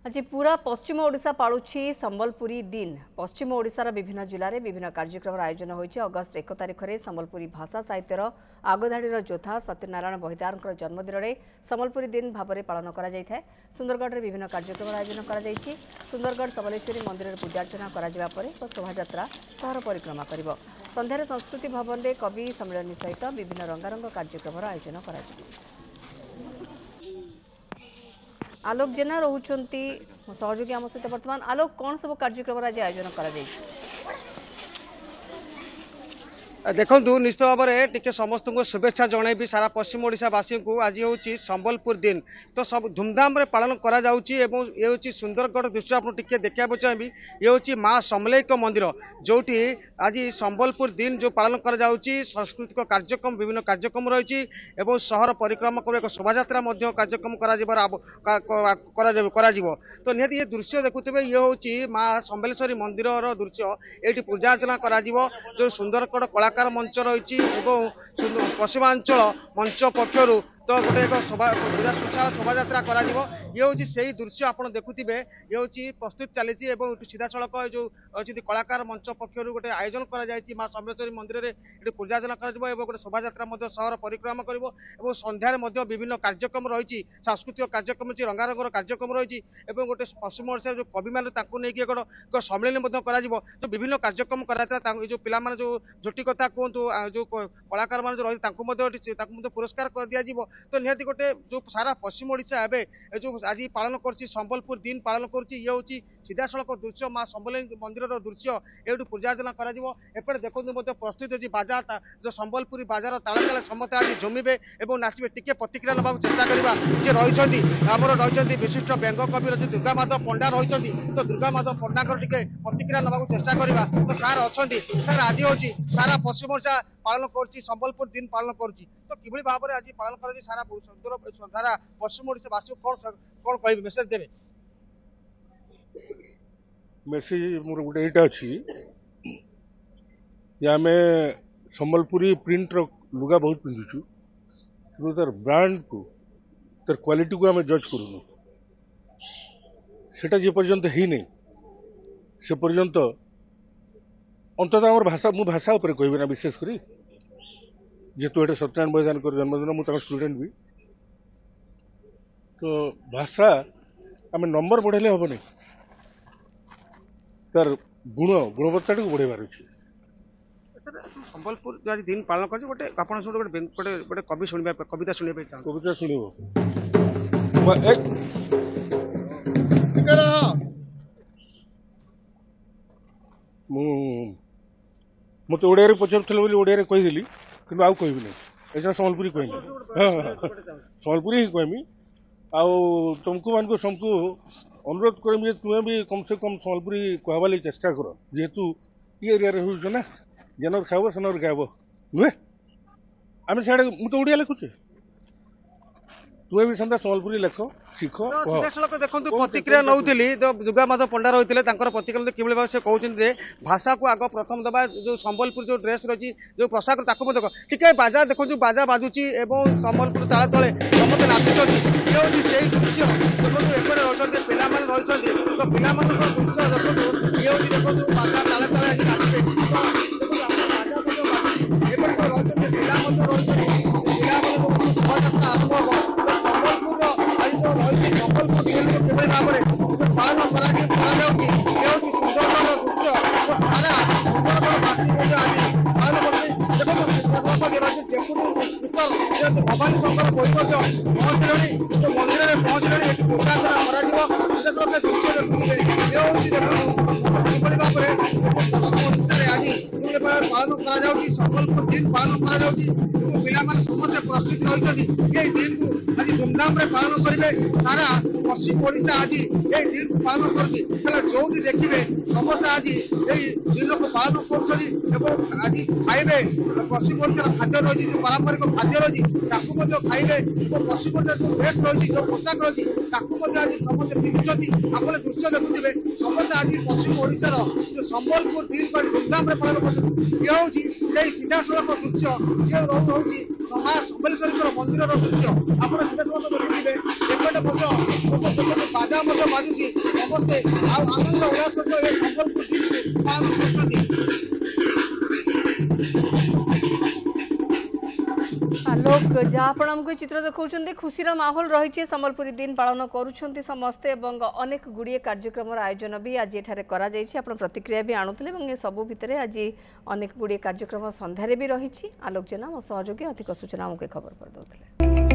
आज पूरा पश्चिम ओडिशा पालुछि संबलपुरी दिन। पश्चिम ओडिशार विभिन्न जिले में विभिन्न कार्यक्रम आयोजन होइछि। अगस्ट 1 तारिख में संबलपुरी भाषा साहित्यर आगधाड़ीर योद्धा सत्यनारायण बहिदार जन्मदिन में संबलपुरी दिन भाव में पालन करा जायଥାଏ। सुंदरगढ़ में विभिन्न कार्यक्रम आयोजन करा जायछि। सुंदरगढ़ सबलेश्वरी मंदिर में पूजार्चना करा जिबा परे शोभायात्रा सहर परिक्रमा करिब। संध्यारे संस्कृति भवन में कवि सम्मेलन सहित विभिन्न रंगारंग कार्यक्रम आयोजन करा जिवो। आलोक जेना रोचंती सहयोगी आम सहित वर्तमान। आलोक कौन सब कार्यक्रम आज आयोजन करा देखु निश्चित भाव में टी समस्त को शुभेच्छा जनइबी सारा पश्चिम ओडिशावासी को। आज हूँ संबलपुर दिन तो सब धूमधाम रे पालन करा जाउची एवं ये हूँ सुंदरगढ़ दृश्य आप देखा चाहिए। ये हूँ माँ समलेक मंदिर जोटी आज संबलपुर दिन जो पालन करा जाउची। सांस्कृतिक कार्यक्रम विभिन्न कार्यक्रम रही एवं शहर परिक्रमा कर शोभा कार्यक्रम करा तो निहत ये दृश्य देखुवे। ये हूँ माँ सम्बलेश्वरी मंदिर दृश्य ये पूजा अर्चना करा जो सुंदरगढ़ कलाकार मंच रही पश्चिमांचल मंच पक्षर तो गोटे एक पूरा सुशाल शोभा करा ये हूँ से दृश्य आप देखुवे। ये हूँ प्रस्तुत चली सीधा सड़क जो अच्छी कलाकार मंच पक्षर गोटे आयोजन कर माँ सम्बलेश्वरी मंदिर में पूजा अर्चना कर गोटे शोभा सहर परिक्रमा कर संध्यार विभिन्न कार्यक्रम रही सांस्कृतिक कार्यक्रम रंगारंग कार्यक्रम रही गोटे पश्चिम ओडिशा जो कवि मैंने एक सम्मेलन कर जो विभिन्न कार्यक्रम कराता जो पिला जो झोटी कथा कहतु जो कलाकार मान जो रही पुरस्कार कर दिया तो निहती गोटे जो सारा पश्चिम ओडिशा एवं जो आज पालन कर संबलपुर दिन पालन कर सीधा सड़क दृश्य माँ सम्बलेश्वरी मंदिर दृश्य ये पूजा अर्चना कर देखते प्रस्तुत होती बाजा जो संबलपुरी बाजार ताला ताला समस्त आज जमीबे और नाचे टी प्रतिक्रिया ना चेषा करवा जे रही आमर रही विशिष्ट व्यंग कवि रही दुर्गा माधव पंडा रही तो दुर्गा माधव पंडा टे प्रतिक्रिया ना चेषा करवा तो सार अच्छा सार आज हूँ सारा पश्चिम ओडिशा पालन कर संबलपुर दिन पालन कर तो कि भाव में आज पालन कर सारा सारा पश्चिम ओडिशावासी कौन कह मेसेज देवे मेसेज मोर गोटे यहाँ अच्छी आम संबलपुरी प्रिंट लुगा बहुत पिंधुचु कि तार ब्रांड को तार क्वालिटी को आम जज करूँ सेटा जे पर्यंत ही नहीं से पर्यंत अंततः आम भाषा मु भाषा उपर कहबी ना विशेष करी जेतु ये सत्यनारायण बहिदार जन्मदिन मुझे स्टूडेंट भी तो भाषा आम नंबर बढ़ेले हम नहीं तार गुणवत्ता को बढ़ेबार अच्छे। संबलपुर जो आज दिन पालन कर गोटे आपण गोटे कवि शुणा कविता शुणा कविता शुणव मत ओडिया पचार ओडिया कहीदेली कि आउ कहबी ना ऐसा संबलपुरी कहमी संबलपुरी ही कहमी आउ तुमको मान को सबको अनुरोध करमी तुम्हें भी कम से कम संबलपुरी कहवा लगी चेष्टा कर जेहेतु ये एरिया हो ना जनर खाब सेनर गायब नुहे आम सियाड़े मुझे ओडिया लिखुचे तुम्हें भी सदा संबलपुरी लेख शिख देखो प्रतिक्रिया नौली दुर्गा माधव पंडा रही प्रतिक्रिया कि भाव से कहते भाषा को आग प्रथम दबा जो संबलपुर जो ड्रेस रही जो पोशाक टे बाजा देखो बाजा बाजुची संबलपुर ताला तले समस्त नाचुंट ये हूँ से दृश्य देखो एपटे रही पिला रही तो पिला दृश्य देखो ये हूँ देखो बाजा ताला ताला आज नाचे पिला रही शोभायात्रा आरंभ हम संबलपुर आज जो रही संबलपुर किभली भाव में पालन कर सुंदरगढ़ दृश्य तो सारा सुंदरगढ़वासी आज पालन कर स्पीकर भवानी शंकर बैठक पहुंचले तो मंदिर में पहुंचले पूजा अर्चना दृश्य देखुए ये हूँ देखो भाव में पश्चिम ओडिशा आज पालन कर संबलपुर दिन पालन कर पिला समस्त प्रस्तुत रही दिन को आज धूमधाम रे पालन करेंगे। सारा पश्चिम ओडिशा आज ये दिन को पालन कर जो भी देखिए समस्त आज ये दिन को पालन कर आज खाइबे पश्चिम ओडिशा खाद्य रही जो पारंपरिक खाद्य रही खाइबे पश्चिम ओडिशा जो ड्रेस रही जो पोशाक रही ताकू आज समस्त पिंधुंट आप दृश्य देखुए समस्त आज पश्चिम ओडिशार जो संबलपुर दिन को धूमधाम पालन कर ये हूँ सीधा सड़क दृश्य जो रोचे माँ सम्बलेश्वरी मंदिर दृश्य आप सीधा सड़क देखुए एपटे बाजा बाजुची समस्ते आनंद उल्लास संबलपुर दिन पालन कर लोक जहाँ आपण आमको चित्र देखा खुशी माहौल रही संबलपुरी दिन पालन करुँच समस्ते अनेक गुड़िए कार्यक्रम आयोजन भी आज एठारे करा जायछि। आपण प्रतिक्रिया भी आणुले सबू भितर आज अनेक गुड़िए कार्यक्रम संध्यारे भी रही। आलोक जेना मो सहयोगी अधिक सूचना आमको खबर कर दौले।